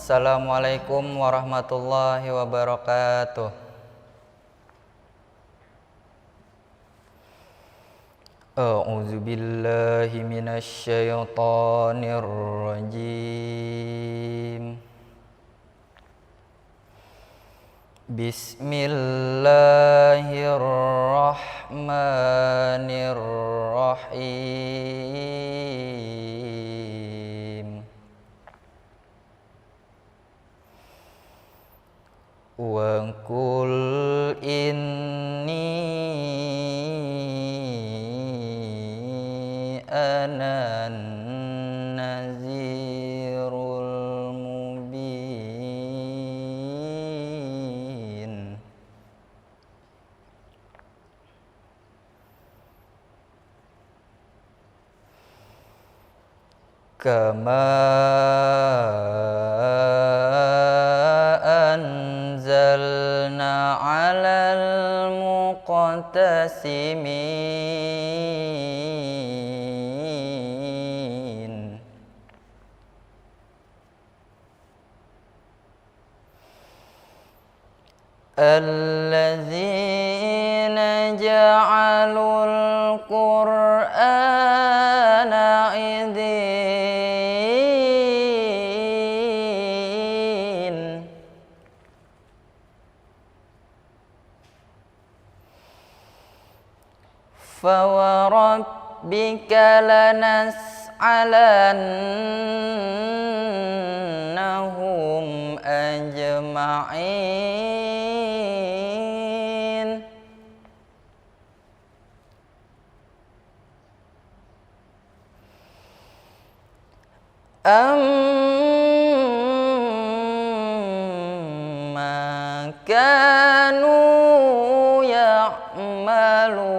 Assalamualaikum warahmatullahi wabarakatuh. A'udzu billahi minasy syaithanir rajim. Bismillahirrahmanirrahim. Wa qul inni ana nazirul mubin. Kama anzalna 'alal muqtasimin. Alladzina ja'alul Qur'ana 'idin. Fawarabbika lanas'alannahum ajma'in. Amma kanu ya'malun.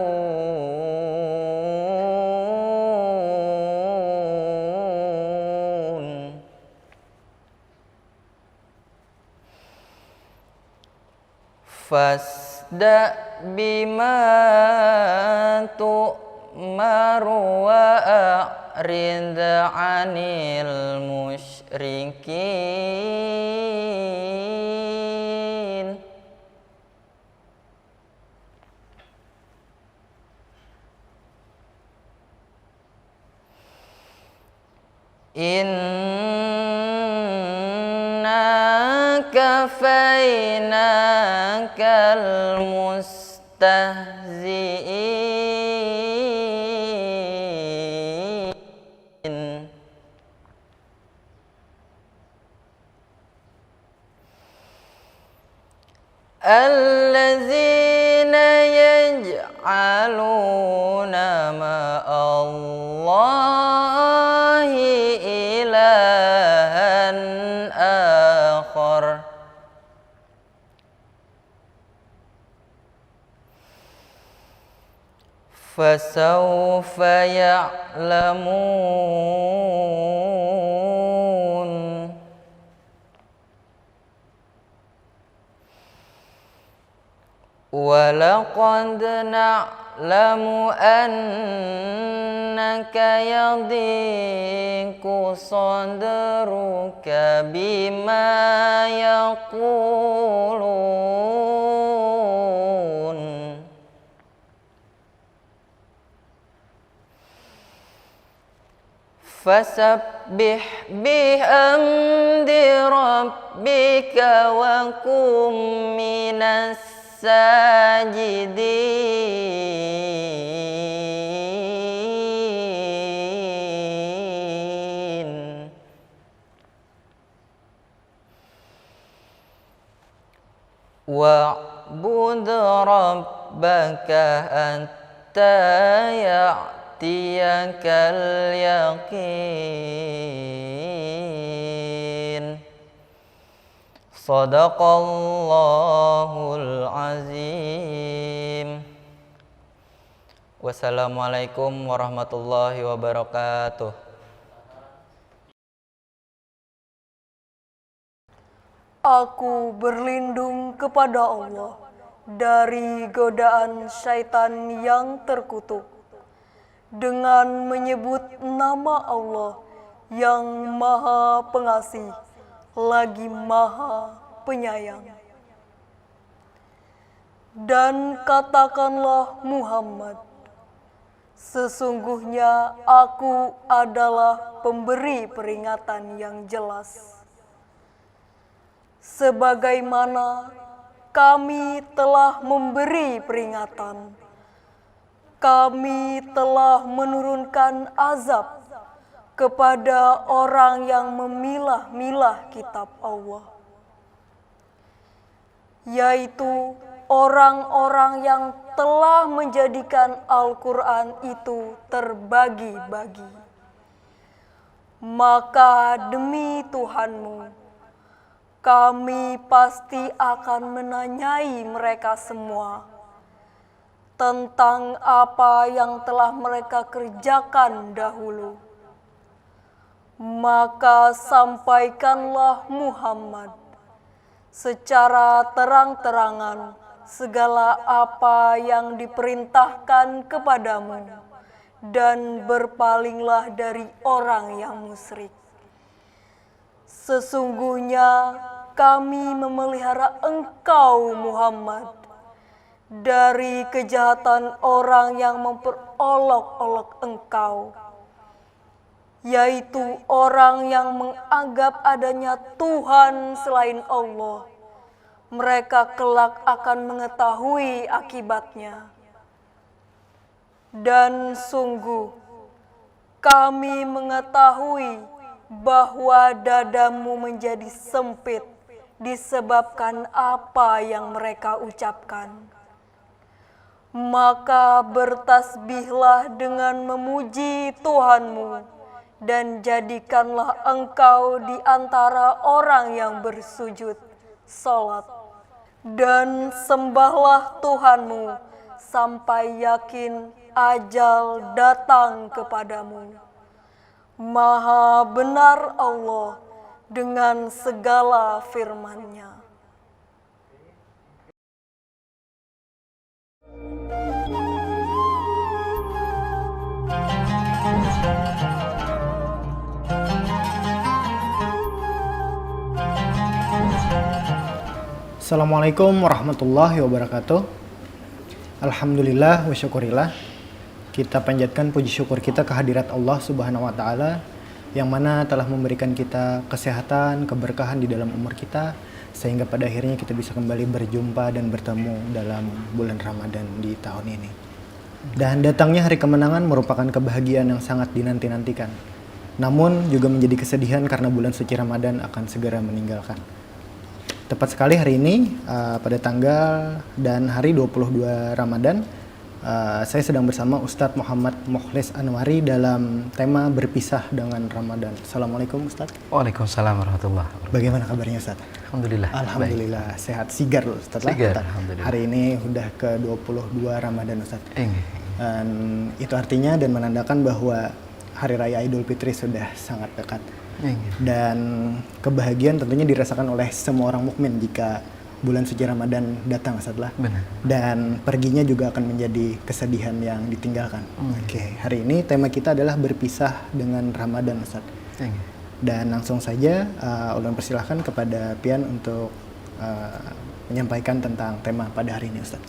Fasda bima tu'maru wa a'rid 'anil musyrikin. Inna kafainakal mustahzi'in. Alladzina yaj'aluna ma'allahi ilahan akhar. Fasawfa ya'lamun. Walaqad na'lamu annaka yadhiqu sadruka bima yaqulun. Fasabbih bihamdi rabbika wa kum minas sajidin. Wa'bud rabbaka hatta ya'tiyakal yaqin. Shadaqallahul azim. Wassalamualaikum warahmatullahi wabarakatuh. Aku berlindung kepada Allah dari godaan syaitan yang terkutuk dengan menyebut nama Allah yang Maha Pengasih, lagi Maha Penyayang. Dan katakanlah Muhammad, sesungguhnya aku adalah pemberi peringatan yang jelas. Sebagaimana kami telah memberi peringatan, kami telah menurunkan azab kepada orang yang memilah-milah kitab Allah, yaitu orang-orang yang telah menjadikan Al-Quran itu terbagi-bagi. Maka demi Tuhanmu, kami pasti akan menanyai mereka semua tentang apa yang telah mereka kerjakan dahulu. Maka sampaikanlah Muhammad secara terang-terangan segala apa yang diperintahkan kepadamu, dan berpalinglah dari orang yang musyrik. Sesungguhnya kami memelihara engkau Muhammad dari kejahatan orang yang memperolok-olok engkau, yaitu orang yang menganggap adanya Tuhan selain Allah. Mereka kelak akan mengetahui akibatnya. Dan sungguh, kami mengetahui bahwa dadamu menjadi sempit disebabkan apa yang mereka ucapkan. Maka bertasbihlah dengan memuji Tuhanmu, dan jadikanlah engkau di antara orang yang bersujud salat, dan sembahlah Tuhanmu sampai yakin ajal datang kepadamu. Maha benar Allah dengan segala firman-Nya. Assalamualaikum warahmatullahi wabarakatuh. Alhamdulillah wa syukurillah. Kita panjatkan puji syukur kita kehadirat Allah Subhanahu wa taala yang mana telah memberikan kita kesehatan, keberkahan di dalam umur kita sehingga pada akhirnya kita bisa kembali berjumpa dan bertemu dalam bulan Ramadan di tahun ini. Dan datangnya hari kemenangan merupakan kebahagiaan yang sangat dinanti-nantikan. Namun juga menjadi kesedihan karena bulan suci Ramadan akan segera meninggalkan. Tepat sekali hari ini pada tanggal dan hari 22 Ramadan saya sedang bersama Ustadz Muhammad Mukhlis Anwari dalam tema berpisah dengan Ramadan. Assalamualaikum Ustadz. Waalaikumsalam warahmatullahi wabarakatuh. Bagaimana kabarnya Ustadz? Alhamdulillah. Alhamdulillah baik. Sehat, sigar loh Ustadz. Sigar, alhamdulillah. Hari ini udah ke 22 Ramadan Ustadz. Dan itu artinya dan menandakan bahwa Hari Raya Idul Fitri sudah sangat dekat. Dan kebahagiaan tentunya dirasakan oleh semua orang mukmin jika bulan suci Ramadan datang setelah. Dan perginya juga akan menjadi kesedihan yang ditinggalkan. Oke, hari ini tema kita adalah berpisah dengan Ramadan Ustaz. Dan langsung saja ulun persilahkan kepada Pian untuk menyampaikan tentang tema pada hari ini Ustaz.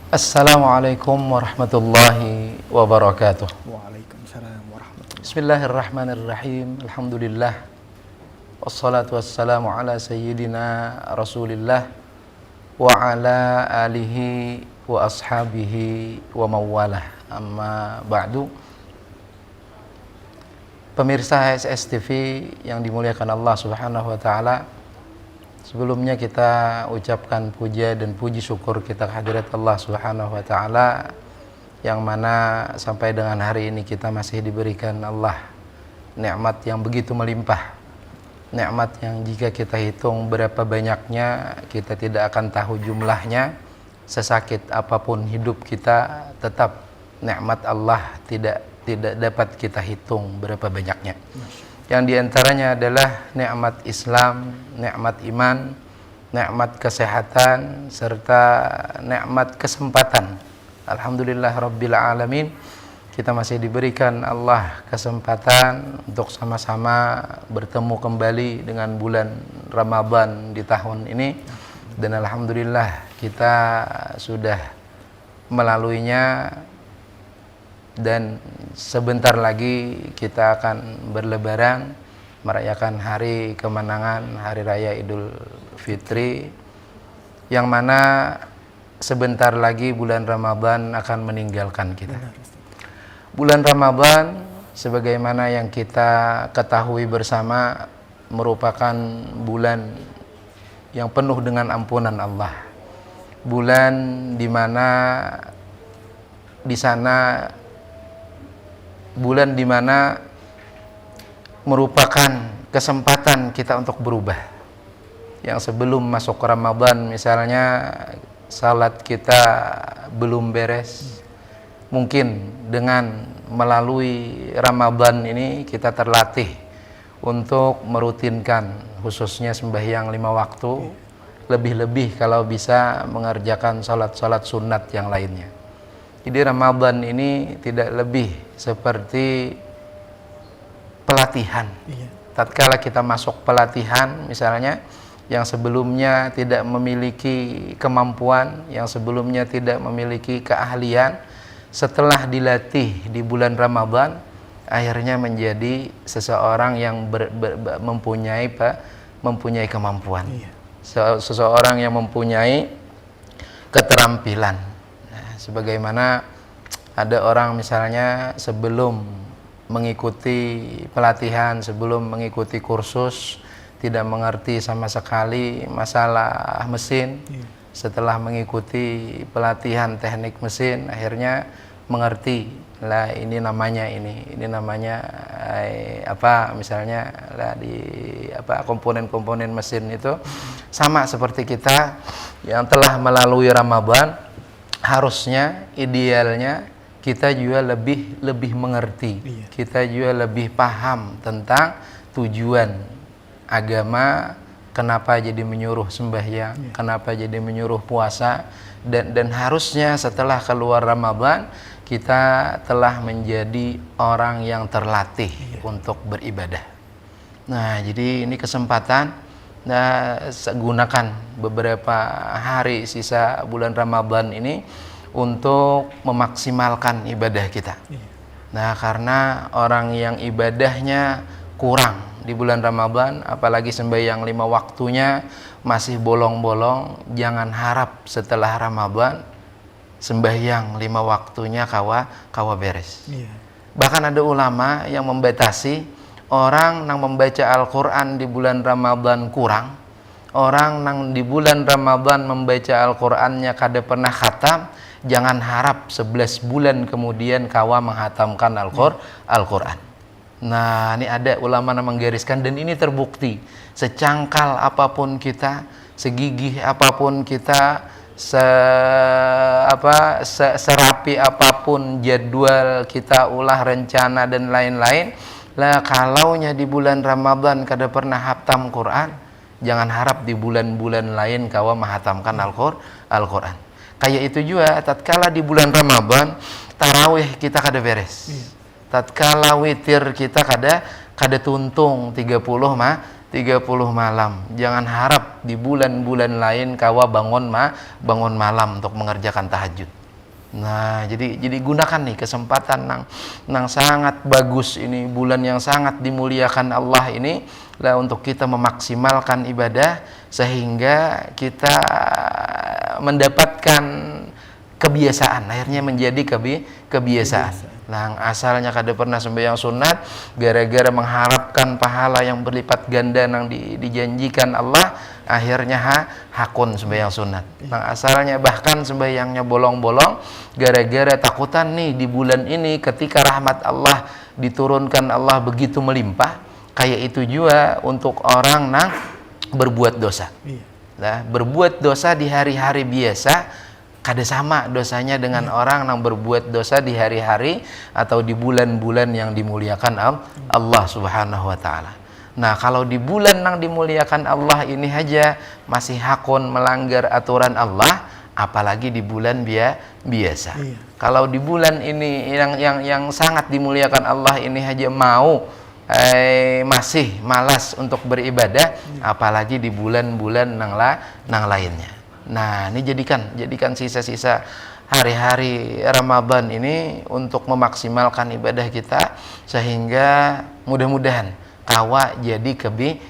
Assalamualaikum warahmatullahi wabarakatuh. Waalaikumsalam warahmatullahi. Bismillahirrahmanirrahim. Alhamdulillah. Wassalatu wassalamu ala sayyidina Rasulillah wa ala alihi wa ashabihi wa mawalah. Amma ba'du. Pemirsa HSS TV yang dimuliakan Allah Subhanahu wa taala, sebelumnya kita ucapkan puja dan puji syukur kita kehadirat Allah Subhanahu wa taala yang mana sampai dengan hari ini kita masih diberikan Allah nikmat yang begitu melimpah. Nikmat yang jika kita hitung berapa banyaknya kita tidak akan tahu jumlahnya. Sesakit apapun hidup kita, tetap nikmat Allah tidak dapat kita hitung berapa banyaknya. Yang diantaranya adalah nikmat Islam, nikmat iman, nikmat kesehatan, serta nikmat kesempatan. Alhamdulillah Rabbil Alamin. kita masih diberikan Allah kesempatan untuk sama-sama bertemu kembali dengan bulan Ramadan di tahun ini, dan alhamdulillah kita sudah melaluinya, dan sebentar lagi kita akan berlebaran merayakan hari kemenangan hari raya Idul Fitri, yang mana sebentar lagi bulan Ramadan akan meninggalkan kita. Bulan Ramadan sebagaimana yang kita ketahui bersama merupakan bulan yang penuh dengan ampunan Allah. Bulan di mana bulan di mana merupakan kesempatan kita untuk berubah. Yang sebelum masuk Ramadan misalnya salat kita belum beres, mungkin dengan melalui Ramadan ini kita terlatih untuk merutinkan khususnya sembahyang 5 waktu, lebih-lebih kalau bisa mengerjakan salat-salat sunat yang lainnya. Jadi Ramadan ini tidak lebih seperti pelatihan. Tatkala kita masuk pelatihan misalnya, yang sebelumnya tidak memiliki kemampuan, yang sebelumnya tidak memiliki keahlian, setelah dilatih di bulan Ramadan, akhirnya menjadi seseorang yang mempunyai kemampuan. Seseorang yang mempunyai keterampilan. Nah, sebagaimana ada orang misalnya sebelum mengikuti pelatihan, sebelum mengikuti kursus, tidak mengerti sama sekali masalah mesin. Setelah mengikuti pelatihan teknik mesin, akhirnya mengerti lah ini namanya misalnya lah di komponen-komponen mesin itu. Sama seperti kita yang telah melalui Ramadan, harusnya idealnya kita juga lebih mengerti, kita juga lebih paham tentang tujuan agama, kenapa jadi menyuruh sembahyang, kenapa jadi menyuruh puasa, dan harusnya setelah keluar Ramadan kita telah menjadi orang yang terlatih untuk beribadah. Nah, jadi ini kesempatan, gunakan beberapa hari sisa bulan Ramadan ini untuk memaksimalkan ibadah kita. Nah, karena orang yang ibadahnya kurang di bulan Ramadan, apalagi sembahyang 5 waktunya masih bolong-bolong, jangan harap setelah Ramadan sembahyang 5 waktunya kawa beres. Bahkan ada ulama yang membatasi orang yang membaca Al-Quran di bulan Ramadan kurang, orang yang di bulan Ramadan membaca Al-Qurannya kada pernah khatam, jangan harap 11 bulan kemudian kawa menghatamkan Al-Quran. Nah, ini ada ulama yang menggariskan, dan ini terbukti. Secangkal apapun kita, segigih apapun kita, serapi apapun jadwal kita ulah rencana dan lain-lain, lah kalaunya di bulan Ramadan kada pernah hatam Quran, jangan harap di bulan-bulan lain kawa menghatamkan Al-Quran. Kayak itu juga tatkala di bulan Ramadan tarawih kita kada beres. Tatkala witir kita kada tuntung 30 malam. Jangan harap di bulan-bulan lain kawa bangun malam untuk mengerjakan tahajud. Nah, jadi gunakan nih kesempatan nang sangat bagus ini, bulan yang sangat dimuliakan Allah ini lah untuk kita memaksimalkan ibadah sehingga kita mendapatkan kebiasaan, akhirnya menjadi kebiasaan. Nah, asalnya kada pernah sembahyang sunat, gara-gara mengharapkan pahala yang berlipat ganda yang dijanjikan Allah, akhirnya hakun sembahyang sunat. Nah, asalnya bahkan sembahyangnya bolong-bolong, gara-gara takutan nih di bulan ini ketika rahmat Allah diturunkan Allah begitu melimpah. Kayak itu juga untuk orang yang berbuat dosa. Nah, berbuat dosa di hari-hari biasa kada sama dosanya dengan orang yang berbuat dosa di hari-hari atau di bulan-bulan yang dimuliakan Allah Subhanahu wa taala. Nah, kalau di bulan yang dimuliakan Allah ini aja masih hakun melanggar aturan Allah, apalagi di bulan biasa. Iya. Kalau di bulan ini yang sangat dimuliakan Allah ini aja masih malas untuk beribadah, apalagi di bulan-bulan nang lainnya. Nah, ini jadikan sisa-sisa hari-hari Ramadan ini untuk memaksimalkan ibadah kita, sehingga mudah-mudahan kawa jadi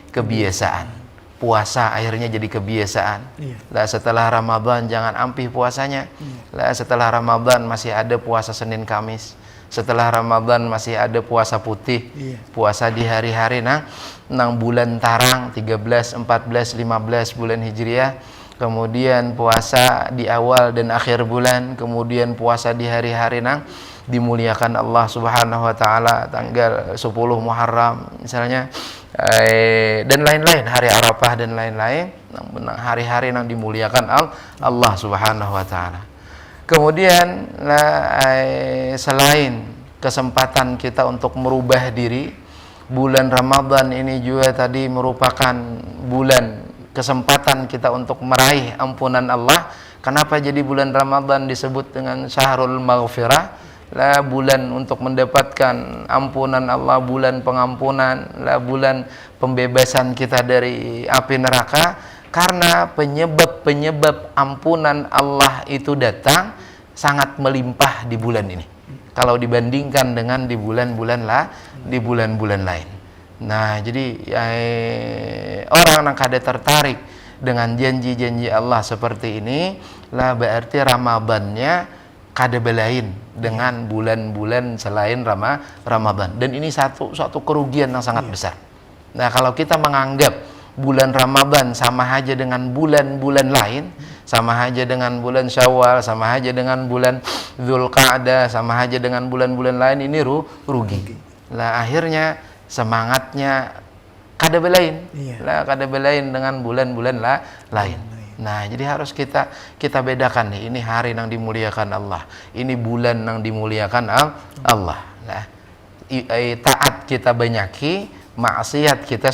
kebiasaan. Puasa akhirnya jadi kebiasaan. Iya. Lah setelah Ramadan jangan ampih puasanya. Lah setelah Ramadan masih ada puasa Senin Kamis. Setelah Ramadan masih ada puasa putih. Iya. Puasa di hari-hari nang bulan tarang 13, 14, 15 bulan Hijriah. Kemudian puasa di awal dan akhir bulan, kemudian puasa di hari-hari nang dimuliakan Allah Subhanahu wa taala, tanggal 10 Muharram misalnya, dan lain-lain, hari Arafah dan lain-lain, hari-hari yang dimuliakan Allah Subhanahu wa taala. Kemudian selain kesempatan kita untuk merubah diri, bulan Ramadan ini juga tadi merupakan bulan kesempatan kita untuk meraih ampunan Allah. Kenapa jadi bulan Ramadan disebut dengan Syahrul Maghfirah? Lah bulan untuk mendapatkan ampunan Allah, bulan pengampunan, lah bulan pembebasan kita dari api neraka. Karena penyebab ampunan Allah itu datang sangat melimpah di bulan ini, kalau dibandingkan dengan di bulan-bulan lain. Nah, jadi orang yang kada tertarik dengan janji-janji Allah seperti ini, lah berarti Ramadannya kada belain dengan bulan-bulan selain Ramadan. Dan ini satu kerugian yang sangat besar. Nah, kalau kita menganggap bulan Ramadan sama aja dengan bulan-bulan lain, sama aja dengan bulan Syawal, sama aja dengan bulan Dzulqa'dah, sama aja dengan bulan-bulan lain, ini rugi. Lah akhirnya semangatnya kada belain. Lah kada belain dengan bulan-bulan lain. Nah, jadi harus kita bedakan nih, ini hari yang dimuliakan Allah, ini bulan yang dimuliakan Allah. Nah, taat kita banyaki, maksiat kita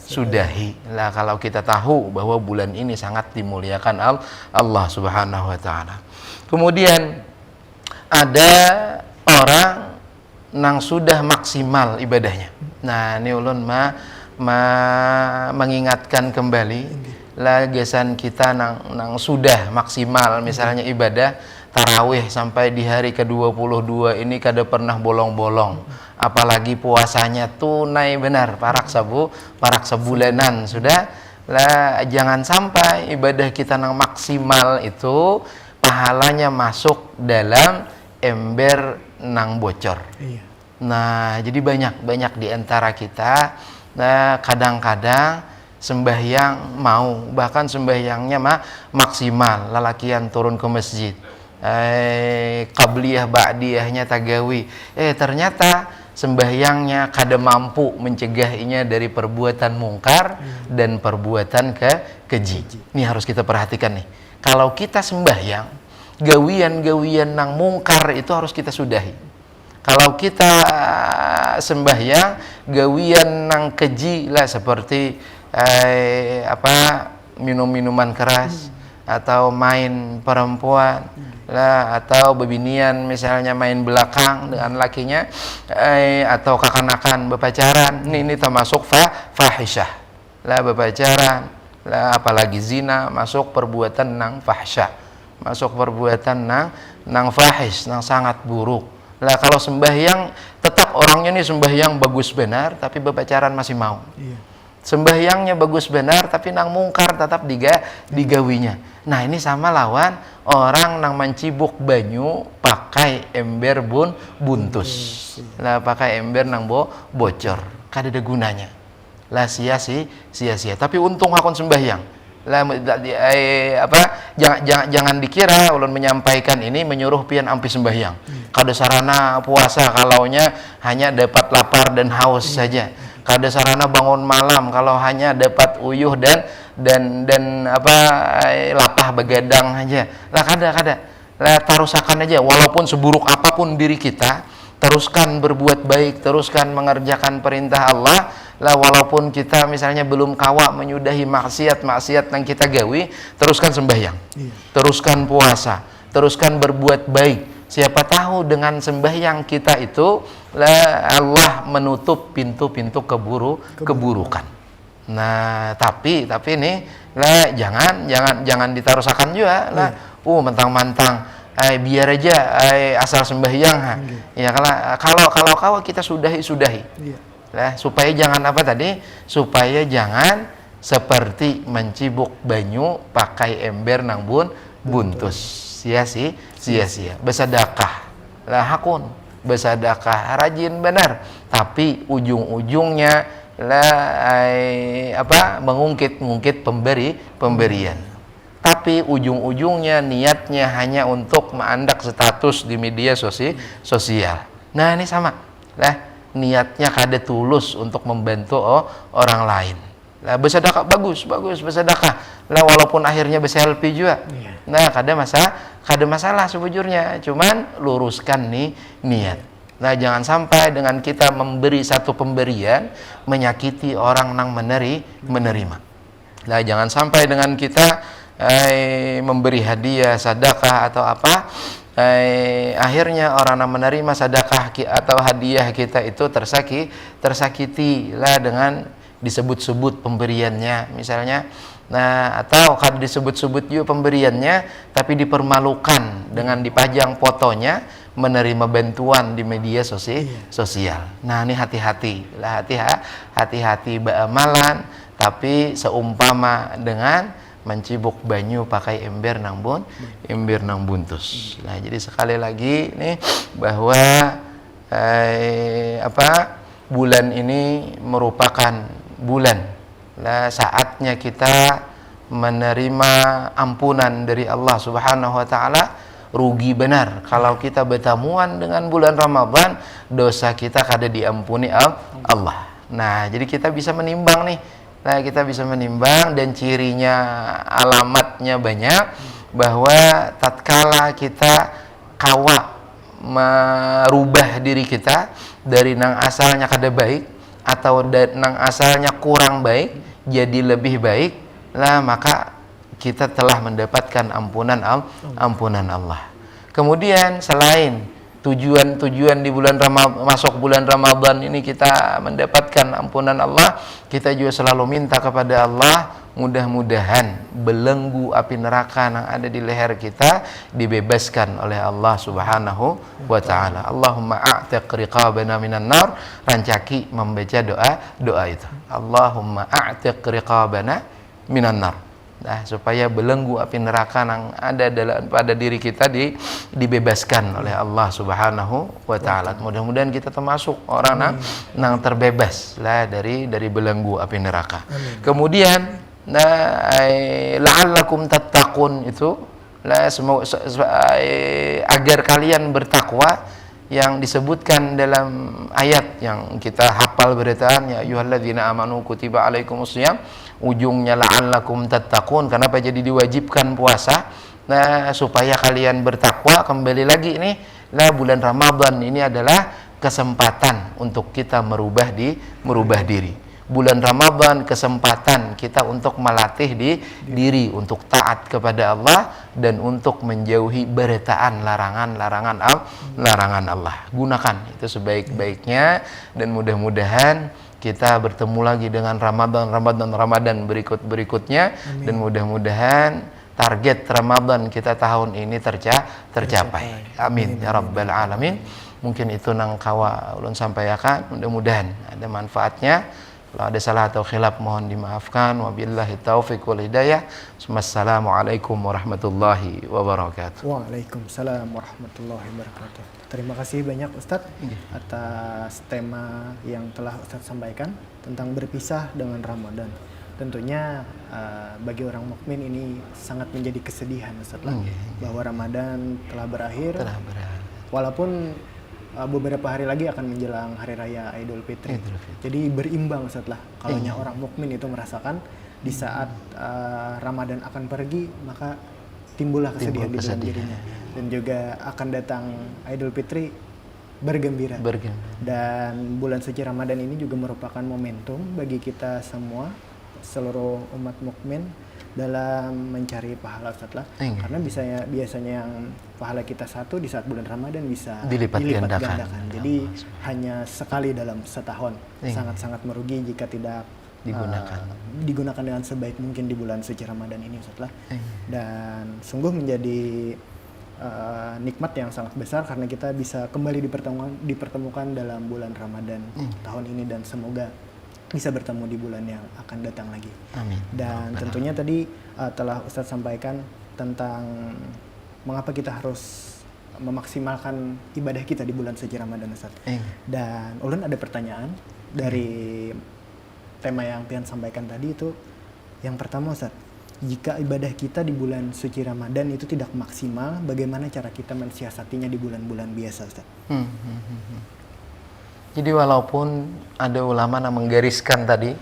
sudahi. Lah kalau kita tahu bahwa bulan ini sangat dimuliakan Allah Subhanahu wa taala. Kemudian ada orang yang sudah maksimal ibadahnya. Nah, ini ulun mengingatkan kembali lagesan kita nang sudah maksimal, misalnya ibadah tarawih sampai di hari ke-22 ini kada pernah bolong-bolong, apalagi puasanya tunai benar parak sebulanan sudah. Lah jangan sampai ibadah kita nang maksimal itu pahalanya masuk dalam ember nang bocor. Nah, jadi banyak di antara kita, nah kadang-kadang sembahyang bahkan sembahyangnya maksimal, lalakian turun ke masjid, qabliyah ba'diyahnya tagawi, ternyata sembahyangnya kada mampu mencegahinya dari perbuatan mungkar dan perbuatan keji. Ini harus kita perhatikan nih. Kalau kita sembahyang, gawian-gawian nang mungkar itu harus kita sudahi. Kalau kita sembahyang, gawian nang keji lah, seperti minum-minuman keras, atau main perempuan lah, atau bebinian misalnya main belakang dengan lakinya, atau kekanakan berpacaran, ini termasuk fahisyah lah, berpacaran lah, apalagi zina, masuk perbuatan nang fahsyah, masuk perbuatan nang fahish, nang sangat buruk. Lah kalau sembahyang, tetap orangnya nih sembahyang bagus benar tapi berpacaran masih mau. Sembahyangnya bagus benar tapi nang mungkar tetap digawinya. Nah, ini sama lawan orang nang mencibuk banyu pakai ember buntus. Lah pakai ember nang bocor, kada ada gunanya. Lah sia-sia. Tapi untung hakon sembahyang. Lah jangan dikira ulun menyampaikan ini menyuruh pian ampi sembahyang. Kada sarana puasa kalaunya hanya dapat lapar dan haus saja. Kada sarana bangun malam kalau hanya dapat uyuh dan lapah begadang aja. Lah kada. Lah tarusakan aja, walaupun seburuk apapun diri kita, teruskan berbuat baik, teruskan mengerjakan perintah Allah. Lah walaupun kita misalnya belum kawa menyudahi maksiat-maksiat yang kita gawi, teruskan sembahyang, teruskan puasa, teruskan berbuat baik. Siapa tahu dengan sembahyang kita itu lah Allah menutup pintu-pintu keburukan. Nah, tapi ini lah jangan ditarusakan juga lah. Mentang-mentang biar aja asal sembahyang ya kalau kita sudahi lah, supaya jangan apa tadi, supaya jangan seperti mencibuk banyu pakai ember nang buntus sia-sia bersedekah lah hakun bersedekah rajin benar, tapi ujung-ujungnya lah mengungkit pemberian, tapi ujung-ujungnya niatnya hanya untuk menandak status di media sosial. Nah ini sama lah, niatnya kada tulus untuk membantu orang lain. Lah bersedekah bagus bersedekah. Lah walaupun akhirnya berselfie juga. Nah kada masalah sebujurnya, cuman luruskan nih niat. Nah jangan sampai dengan kita memberi satu pemberian menyakiti orang yang menerima. Nah jangan sampai dengan kita memberi hadiah, sedekah atau apa, akhirnya orang yang menerima sedekah atau hadiah kita itu tersakiti lah dengan disebut-sebut pemberiannya misalnya. Nah atau kalau disebut-sebut juga pemberiannya tapi dipermalukan dengan dipajang fotonya menerima bantuan di media sosial. Nah ini hati-hati lah, hati-hati beramalan tapi seumpama dengan mencibuk banyu pakai ember nang buntus. Nah, jadi sekali lagi nih bahwa bulan ini merupakan bulan saatnya kita menerima ampunan dari Allah Subhanahu wa taala. Rugi benar kalau kita bertamuan dengan bulan Ramadan, dosa kita kada diampuni Allah. Nah, jadi kita bisa menimbang nih. Nah, kita bisa menimbang dan cirinya, alamatnya banyak, bahwa tatkala kita kawa merubah diri kita dari nang asalnya kada baik atau nang asalnya kurang baik jadi lebih baik, lah maka kita telah mendapatkan ampunan Allah. Kemudian selain tujuan di bulan masuk bulan Ramadan ini kita mendapatkan ampunan Allah, kita juga selalu minta kepada Allah mudah-mudahan belenggu api neraka yang ada di leher kita dibebaskan oleh Allah Subhanahu wa taala. Allahumma a'tiq riqabana minan nar, rancaki membaca doa itu. Allahumma a'tiq riqabana minan nar. Nah, supaya belenggu api neraka yang ada pada diri kita dibebaskan oleh Allah Subhanahu wa taala. Mudah-mudahan kita termasuk orang yang terbebas lah dari belenggu api neraka. Amin. Kemudian la'allakum tattaqun itu lah agar kalian bertakwa yang disebutkan dalam ayat yang kita hafal beritaan, ya ayyuhalladzina amanu kutiba alaikumusiyam, ujungnya la'allakum tattaqun. Kenapa jadi diwajibkan puasa? Nah, supaya kalian bertakwa. Kembali lagi ini lah, bulan Ramadan ini adalah kesempatan untuk kita merubah diri. Bulan Ramadan kesempatan kita untuk melatih diri untuk taat kepada Allah dan untuk menjauhi beritaan larangan Allah. Gunakan itu sebaik-baiknya dan mudah-mudahan kita bertemu lagi dengan Ramadan berikutnya. Amin. Dan mudah-mudahan target Ramadan kita tahun ini tercapai. Amin ya rabbal alamin. Mungkin itu nang kawa ulun sampaikan, mudah-mudahan ada manfaatnya. Kalau ada salah atau khilaf mohon dimaafkan. Wabillahi taufiq wal hidayah. Wassalamualaikum warahmatullahi wabarakatuh. Waalaikumsalam warahmatullahi wabarakatuh. Terima kasih banyak Ustadz atas tema yang telah Ustadz sampaikan tentang berpisah dengan Ramadan. Tentunya bagi orang mukmin ini sangat menjadi kesedihan Ustadz bahwa Ramadan telah berakhir. Walaupun beberapa hari lagi akan menjelang hari raya Idul Fitri. Jadi berimbang setelah kalaunya orang mukmin itu merasakan di saat Ramadan akan pergi, maka timbullah kesedihan di dalam dirinya. Dan juga akan datang Idul Fitri, bergembira. Bergembira. Dan bulan suci Ramadan ini juga merupakan momentum bagi kita semua, seluruh umat mukmin dalam mencari pahala, Ustaz lah. Karena biasanya yang pahala kita satu di saat bulan Ramadan bisa Dilipat gandakan. Jadi hanya sekali dalam setahun. Sangat-sangat merugi jika tidak digunakan dengan sebaik mungkin di bulan suci Ramadan ini, Ustaz lah. Dan sungguh menjadi nikmat yang sangat besar karena kita bisa kembali dipertemukan dalam bulan Ramadan tahun ini, dan semoga bisa bertemu di bulan yang akan datang lagi. Amin. Dan tentunya tadi telah Ustadz sampaikan tentang mengapa kita harus memaksimalkan ibadah kita di bulan suci Ramadan, Ustadz. Dan ulun ada pertanyaan dari tema yang Pian sampaikan tadi itu. Yang pertama, Ustadz, jika ibadah kita di bulan suci Ramadan itu tidak maksimal, bagaimana cara kita mensiasatinya di bulan-bulan biasa, Ustadz? Jadi walaupun ada ulama yang menggariskan tadi,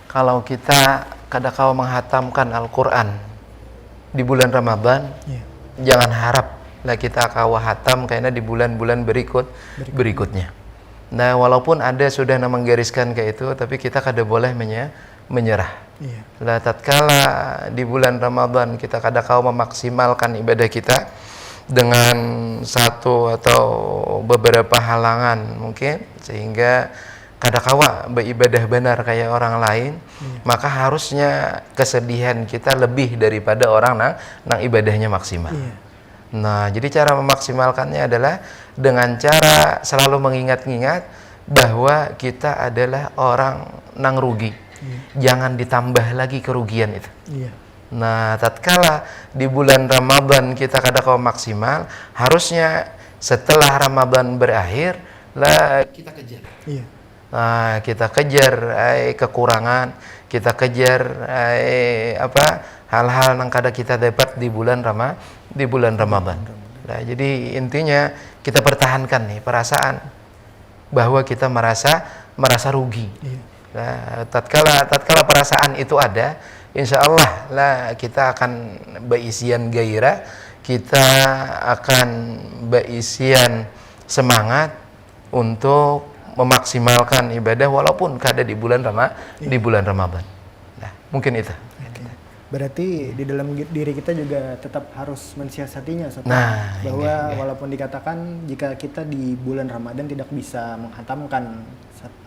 kalau kita kadang-kala menghatamkan Al-Quran di bulan Ramadan, jangan harap lah kita kawa hatam karena di bulan-bulan berikutnya. Nah, walaupun ada sudah menggariskan kayak itu, tapi kita kada boleh menyerah. Lah tatkala di bulan Ramadan kita kadang-kala memaksimalkan ibadah kita dengan satu atau beberapa halangan mungkin, sehingga kadang-kala beribadah benar kayak orang lain, maka harusnya kesedihan kita lebih daripada orang nang ibadahnya maksimal. Nah, jadi cara memaksimalkannya adalah dengan cara selalu mengingat-ingat bahwa kita adalah orang nang rugi. Jangan ditambah lagi kerugian itu. Nah, tatkala di bulan Ramadan kita kadang-kala maksimal, harusnya setelah Ramadan berakhir lah kita kejar. Nah, kita kejar kekurangan, kita kejar hal-hal yang kadang kita dapat di bulan Ramadan. Nah, jadi intinya kita pertahankan nih perasaan bahwa kita merasa rugi. Nah, tatkala perasaan itu ada, insya Allah lah kita akan berisian gairah, kita akan berisian semangat untuk memaksimalkan ibadah walaupun kada di bulan Ramadan. Nah, mungkin itu. Berarti di dalam diri kita juga tetap harus mensiasatinya, Ustaz. Bahwa walaupun dikatakan jika kita di bulan Ramadan tidak bisa menghatamkan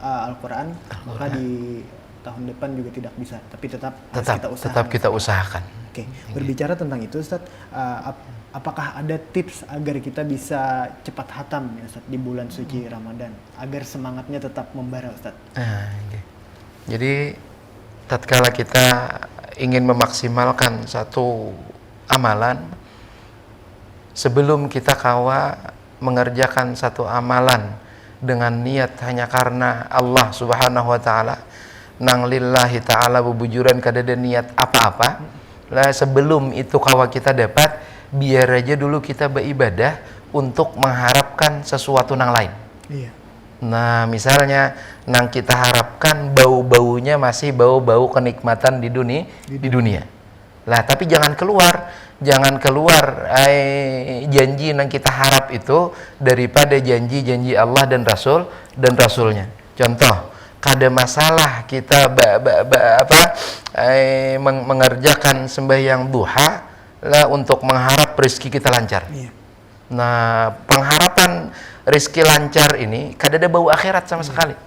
Al-Quran, maka di tahun depan juga tidak bisa, tapi tetap kita usahakan. Berbicara tentang itu, Ustaz, apakah ada tips agar kita bisa cepat hatam, ya, Ustaz, di bulan suci Ramadan agar semangatnya tetap membara, Ustaz? Jadi tatkala kita ingin memaksimalkan satu amalan, sebelum kita mengerjakan satu amalan dengan niat hanya karena Allah Subhanahu wa taala, nang lillahi ta'ala bubujuran kada ada niat apa-apa lah, sebelum itu kita dapat, biar aja dulu kita beribadah untuk mengharapkan sesuatu nang lain. Nah, misalnya nang kita harapkan bau-baunya masih bau-bau kenikmatan di dunia. Lah, tapi jangan keluar janji yang kita harap itu daripada janji-janji Allah dan Rasulnya. Contoh, kada masalah kita mengerjakan sembahyang duha lah untuk mengharap rezeki kita lancar. Nah, pengharapan rezeki lancar ini kada ada bau akhirat sama sekali.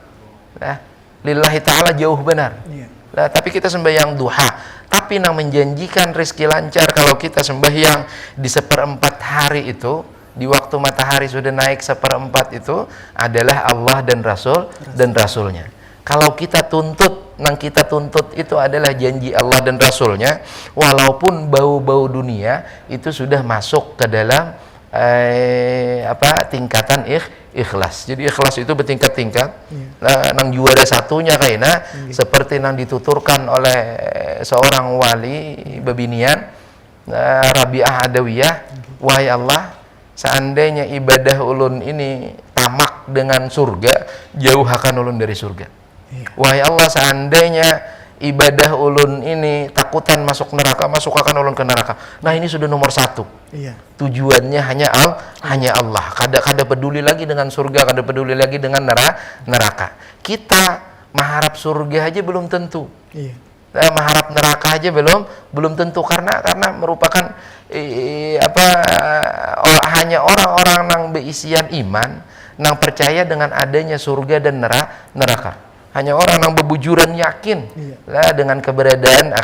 Nah, lillahi ta'ala jauh benar. Nah, tapi kita sembahyang duha, tapi yang menjanjikan rezeki lancar kalau kita sembahyang di 1/4 hari itu, di waktu matahari sudah naik 1/4 itu adalah Allah dan Rasulnya. Kalau kita tuntut itu adalah janji Allah dan Rasulnya, walaupun bau-bau dunia itu sudah masuk ke dalam tingkatan ikhlas. Jadi ikhlas itu bertingkat-tingkat. Nang juara satunya kayaknya seperti nang dituturkan oleh seorang wali bebinian, Rabi'ah Adawiyah, wahai Allah, seandainya ibadah ulun ini tamak dengan surga, jauh akan ulun dari surga. Wahai Allah, seandainya ibadah ulun ini takutan masuk neraka, masukkan ulun ke neraka. Nah, ini sudah nomor satu. Iya. Tujuannya hanya Allah. Kada peduli lagi dengan surga, kada peduli lagi dengan neraka. Kita mengharap surga aja belum tentu. Iya. Mengharap neraka aja belum tentu, karena merupakan hanya orang-orang yang beisian iman, yang percaya dengan adanya surga dan neraka. Hanya orang yang berbujuran yakin lah dengan keberadaan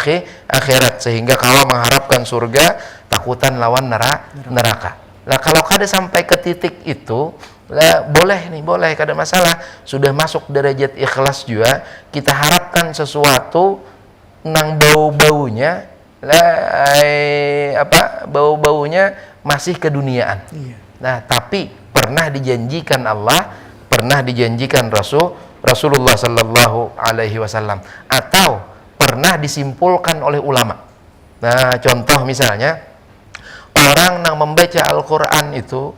akhirat, sehingga kalau mengharapkan surga takutan lawan neraka. Lah kalau kada sampai ke titik itu, lah boleh kada masalah. Sudah masuk derajat ikhlas juga, kita harapkan sesuatu nang bau-baunya bau-baunya masih keduniaan. Nah, tapi pernah dijanjikan Allah, pernah dijanjikan Rasulullah Sallallahu Alaihi Wasallam, atau pernah disimpulkan oleh ulama. Nah, contoh misalnya orang yang membaca Al-Quran itu,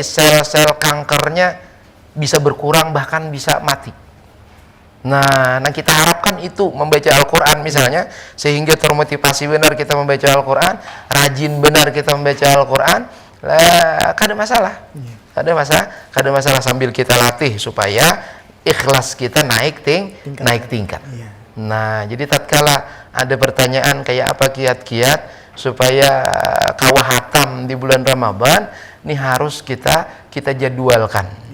sel-sel kankernya bisa berkurang, bahkan bisa mati. Nah, kita harapkan itu membaca Al-Quran misalnya, sehingga termotivasi benar kita membaca Al-Quran, rajin benar kita membaca Al-Quran, kada masalah. Kada masalah sambil kita latih supaya ikhlas kita naik tingkat. Nah, jadi tatkala ada pertanyaan kayak apa kiat-kiat supaya kawah hatam di bulan Ramadan, ini harus kita jadwalkan.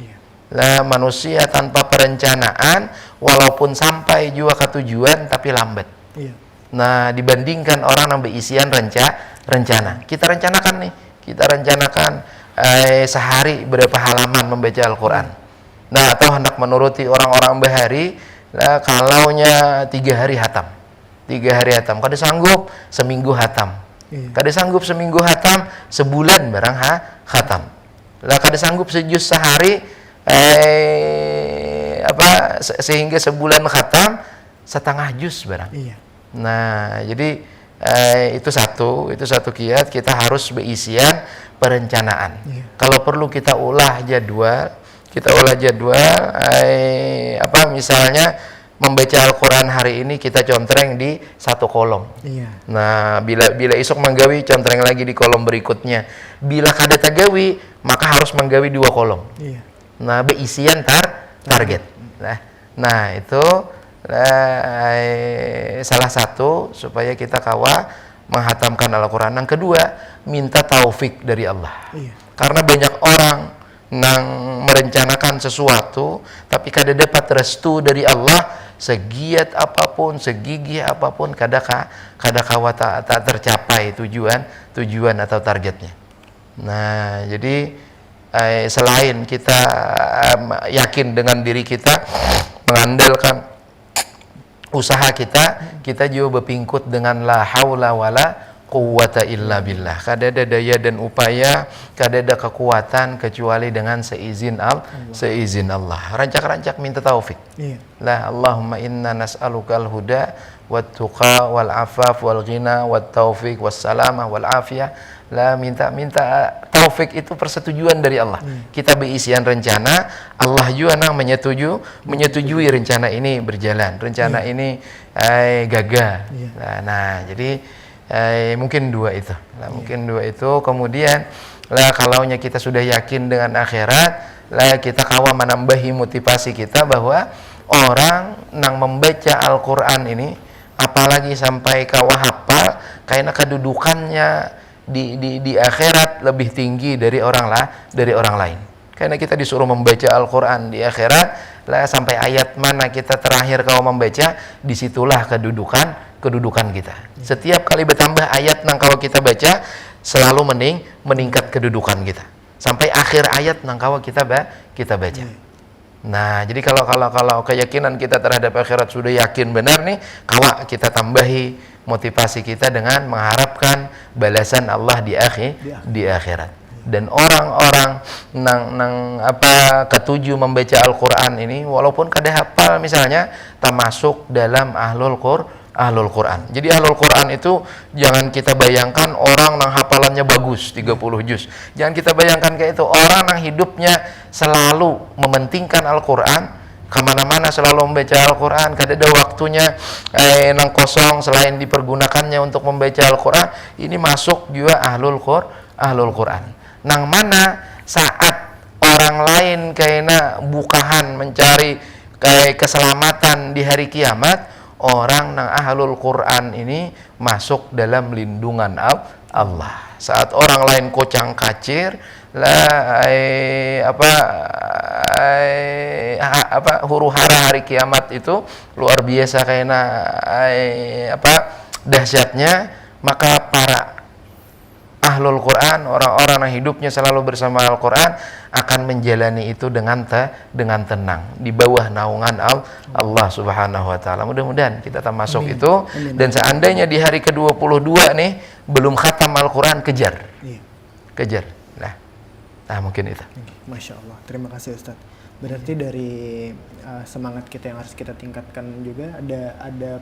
Lah, manusia tanpa perencanaan walaupun sampai juga ke tujuan tapi lambat. Nah, dibandingkan orang yang berisian rencana. Kita rencanakan sehari berapa halaman membaca Al-Quran. Nah, atau hendak menuruti orang-orang bahari, lah kalaunya 3 hari hatam. Kada sanggup seminggu hatam. Kada sanggup seminggu hatam, sebulan barang hatam. Lah kada sanggup sejus sehari, sehingga sebulan khatam setengah juz barang. Nah, jadi itu satu kiat, kita harus berisian perencanaan. Kalau perlu kita ulah jadwal, misalnya membaca Al-Quran hari ini kita contreng di 1 kolom. Nah, bila esok menggawi contreng lagi di kolom berikutnya. Bila kada tagawi, maka harus menggawi 2 kolom. Nah, beisian target. Nah, itu salah satu supaya kita menghatamkan Al-Quran. Yang kedua, minta taufik dari Allah. Karena banyak orang yang merencanakan sesuatu tapi kada dapat restu dari Allah, segiat apapun, segigih apapun, kada tak tercapai tujuan atau targetnya. Nah, jadi selain kita yakin dengan diri kita, mengandalkan usaha kita juga berpingkut dengan la haula wala quwwata illa billah. Kada ada daya dan upaya, kada ada kekuatan kecuali dengan seizin Allah. Rancak-rancak minta taufik. La Allahumma inna nas'alukal huda wat tuqa wal afaf wal ghina wat taufiq was salamah wal afiyah. Lah, minta taufik itu persetujuan dari Allah. Kita berisian rencana, Allah juga menyetujui rencana ini berjalan, rencana ini gagal. Nah, jadi mungkin dua itu. Kemudian lah, kalaunya kita sudah yakin dengan akhirat, lah kita menambahi motivasi kita bahwa orang yang membaca Al-Quran ini, apalagi sampai hafal, karena kedudukannya di akhirat lebih tinggi dari orang lain. Karena kita disuruh membaca Al-Quran di akhirat, lah sampai ayat mana kita terakhir membaca, disitulah kedudukan kita. Setiap kali bertambah ayat nang kalau kita baca, selalu meningkat kedudukan kita. Sampai akhir ayat nang kalau kita baca. Nah, jadi kalau keyakinan kita terhadap akhirat sudah yakin benar nih, kita tambahi motivasi kita dengan mengharapkan balasan Allah di akhirat. Dan orang-orang ketujuh membaca Al-Quran ini, walaupun kada hafal misalnya, termasuk dalam ahlul Quran. Jadi ahlul Quran itu jangan kita bayangkan orang yang hafalannya bagus 30 juz. Jangan kita bayangkan kayak itu. Orang yang hidupnya selalu mementingkan Al-Quran, kemana-mana selalu membaca Al-Quran, kada ada waktunya nang kosong selain dipergunakannya untuk membaca Al-Quran. Ini masuk juga ahlul Quran. Nang mana saat orang lain kayaknya bukahan mencari kayak keselamatan di hari kiamat, orang nang ahlul Quran ini masuk dalam lindungan Allah. Saat orang lain kocang kacir lah huru hara hari kiamat itu luar biasa kayaknya dahsyatnya, maka para ahlul Quran, orang-orang yang hidupnya selalu bersama Al-Quran akan menjalani itu dengan tenang di bawah naungan Allah Subhanahu wa taala. Mudah-mudahan kita termasuk itu. Dan seandainya di hari ke-22 nih belum khatam Al-Quran, kejar. Kejar. Nah, mungkin itu. Masya Allah, terima kasih Ustadz. Berarti dari semangat kita yang harus kita tingkatkan juga ada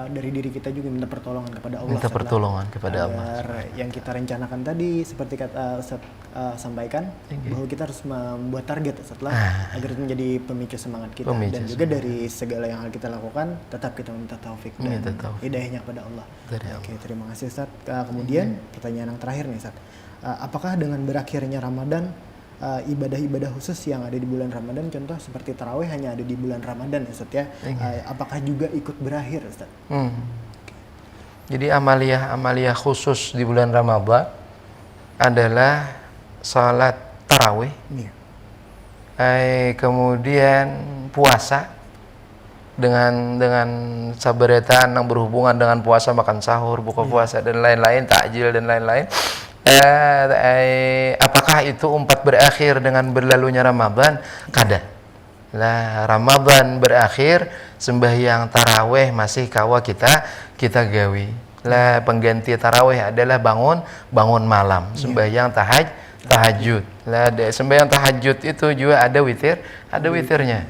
dari diri kita juga minta pertolongan kepada Allah. Minta pertolongan kepada Allah. Yang kita rencanakan tadi seperti kata Ustadz sampaikan, bahwa kita harus membuat target setelah agar itu menjadi pemicu semangat kita. Dan juga dari segala yang kita lakukan tetap kita meminta taufik dan hidayahnya kepada Allah. Oke, terima kasih Ustadz. Kemudian pertanyaan yang terakhir nih Ustadz. Apakah dengan berakhirnya Ramadan, ibadah-ibadah khusus yang ada di bulan Ramadan, contoh seperti tarawih hanya ada di bulan Ramadan ya Ustadz ya, apakah juga ikut berakhir Ustadz? Jadi amalia khusus di bulan Ramadan adalah salat tarawih, kemudian puasa dengan sabaretan yang berhubungan dengan puasa, makan sahur, buka puasa dan lain-lain, takjil dan lain-lain. Apakah itu umpat berakhir dengan berlalunya Ramadan? Kada. Lah Ramadan berakhir, sembahyang tarawih masih kawa kita gawi. Lah pengganti tarawih adalah bangun malam, sembahyang tahajud. Lah sembahyang tahajud itu juga ada witirnya.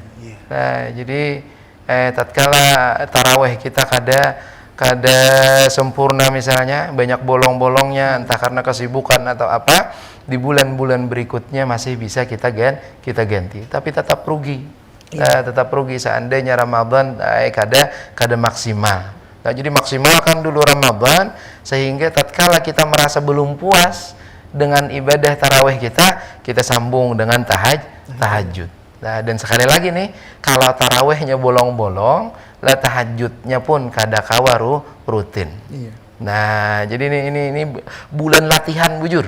Nah, jadi tatkala tarawih kita kada sempurna misalnya, banyak bolong-bolongnya entah karena kesibukan atau apa, di bulan-bulan berikutnya masih bisa kita ganti, tapi tetap rugi. Tetap rugi seandainya Ramadan kada maksimal. Nah, jadi maksimalkan dulu Ramadan sehingga tatkala kita merasa belum puas dengan ibadah tarawih kita sambung dengan tahajud. Nah, dan sekali lagi nih, kalau tarawihnya bolong-bolong, lah tahajudnya pun kada kawaru rutin. Nah, jadi ini bulan latihan bujur.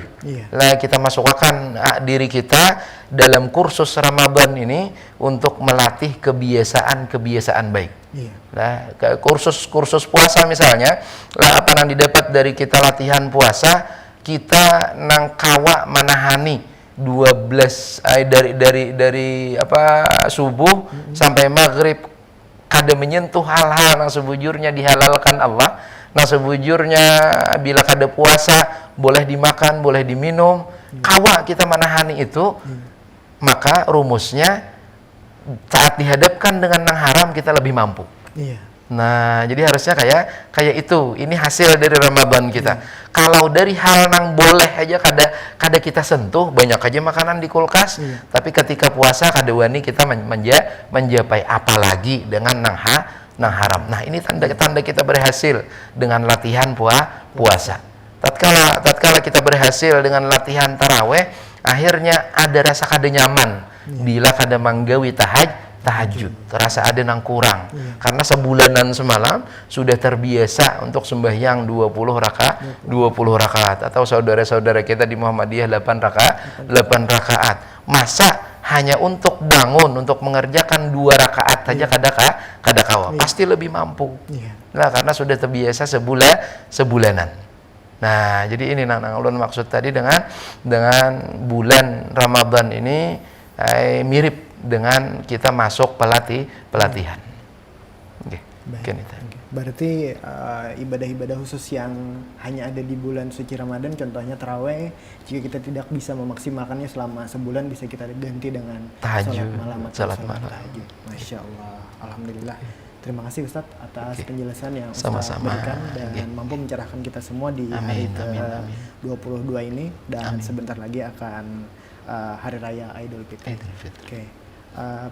Lah kita masukkan diri kita dalam kursus Ramadan ini untuk melatih kebiasaan baik. Nah, kursus puasa misalnya, lah apa yang didapat dari kita latihan puasa, kita nang kawa manahani 12 dari subuh sampai maghrib kada menyentuh hal-hal yang sebujurnya dihalalkan Allah. Nah, sebujurnya bila kada puasa boleh dimakan, boleh diminum, kawa kita menahani itu, maka rumusnya saat dihadapkan dengan yang haram kita lebih mampu. Nah, jadi harusnya kayak itu. Ini hasil dari Ramadan kita. Kalau dari hal yang boleh aja kada kita sentuh, banyak aja makanan di kulkas. Tapi ketika puasa kada wani kita menjapai, apalagi dengan nang haram. Nah, ini tanda kita berhasil dengan latihan puasa. Tatkala kita berhasil dengan latihan taraweh, akhirnya ada rasa kada nyaman bila kada manggawi tahajud, terasa ada nang kurang. Karena sebulanan semalam sudah terbiasa untuk sembahyang 20 rakaat atau saudara-saudara kita di Muhammadiyah 8 rakaat. Masa hanya untuk bangun untuk mengerjakan 2 rakaat saja kada kawa, pasti lebih mampu. Nah, karena sudah terbiasa sebulanan. Nah, jadi ini nang ulun maksud tadi dengan bulan Ramadan ini mirip dengan kita masuk pelatihan. Mungkin itu. Berarti ibadah-ibadah khusus yang hanya ada di bulan suci Ramadan, contohnya taraweh, jika kita tidak bisa memaksimalkannya selama sebulan, bisa kita ganti dengan tahajud, salat malam. Tahajud. Masya Allah, alhamdulillah. Terima kasih Ustadz atas penjelasan yang Ustadz berikan dan mampu mencerahkan kita semua di hari ke-22 ini, dan sebentar lagi akan Hari Raya Idul Fitri.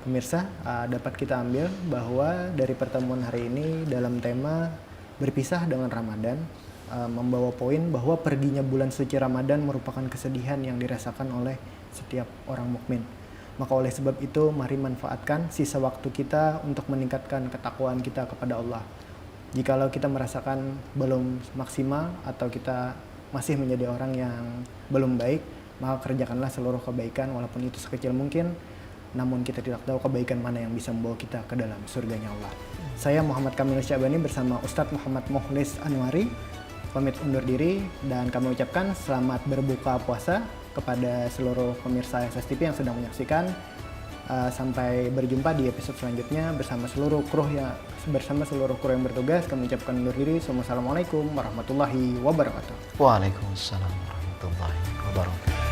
Pemirsa, dapat kita ambil bahwa dari pertemuan hari ini dalam tema berpisah dengan Ramadan, membawa poin bahwa perginya bulan suci Ramadan merupakan kesedihan yang dirasakan oleh setiap orang mukmin. Maka oleh sebab itu mari manfaatkan sisa waktu kita untuk meningkatkan ketakwaan kita kepada Allah. Jikalau kita merasakan belum maksimal atau kita masih menjadi orang yang belum baik, maka kerjakanlah seluruh kebaikan walaupun itu sekecil mungkin. Namun kita tidak tahu kebaikan mana yang bisa membawa kita ke dalam surganya Allah. Saya Muhammad Kamil Syabani bersama Ustadz Muhammad Mukhlis Anwari pamit undur diri dan kami ucapkan selamat berbuka puasa kepada seluruh pemirsa SSTV yang sedang menyaksikan. Sampai berjumpa di episode selanjutnya bersama seluruh kru yang bertugas. Kami ucapkan undur diri. Wassalamualaikum warahmatullahi wabarakatuh. Waalaikumsalam warahmatullahi wabarakatuh.